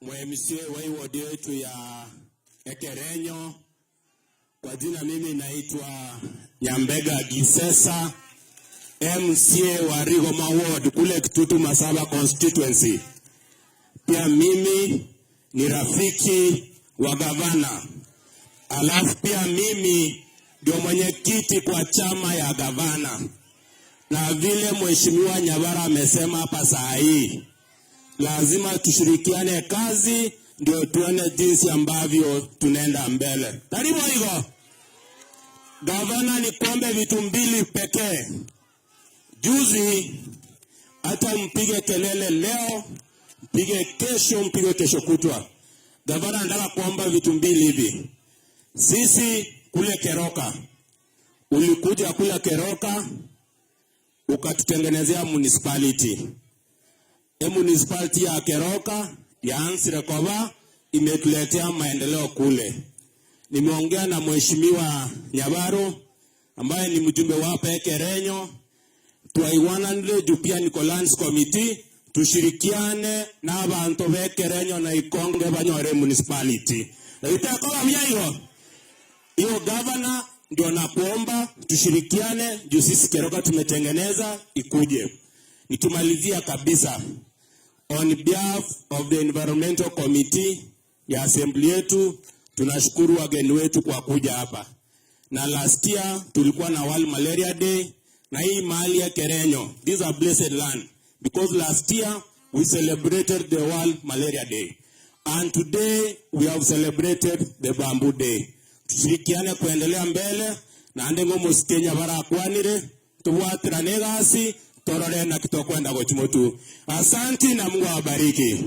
MCA wa wadi yetu ya Ekerenyo. Kwa jina mimi naitwa Nyambega Gisesa, MCA wa Rigoma Ward kule Kitutu Masaba constituency. Pia mimi ni rafiki wa gavana. Alafu pia mimi ndio mwenyekiti kwa chama ya gavana. Na vile mheshimiwa Nyabara amesema hapa saa hii, lazima tushirikiane kazi ndio tuone jinsi ambavyo tunaenda mbele. Karibu hiyo. Gavana ni kuombe vitu mbili pekee. Juzi hata mpige kelele leo, mpige kesho kutwa. Gavana anataka kuomba vitu mbili hivi. Sisi kule Keroka, ulikuja kule Keroka ukatutengenezea municipality. Municipality ya Keroka ya Ansirekova imetuletea maendeleo kule. Nimeongea na mheshimiwa Nyabaro ambaye ni mjumbe wa Ekerenyo, tuaiwananile jupia Nicolans Committee tushirikiane na abantu ba Ekerenyo na Ikonge banyore municipality. Na itakuwa hiyo governor ndio nakuomba tushirikiane juu sisi Keroka tumetengeneza ikuje. Nikimalizia kabisa, on behalf of the environmental committee ya assembly yetu, tunashukuru wageni wetu kwa kuja hapa. Na last year tulikuwa na World Malaria Day, na hii mahali ya Kerenyo, this is a blessed land, because last year we celebrated the World Malaria Day, and today we have celebrated the Bamboo Day. Tushirikiane kuendelea mbele na andengo musikenya barakwanire tubuatirane gasi torore na kitokwenda gochimotu. Asante na Mungu awabariki.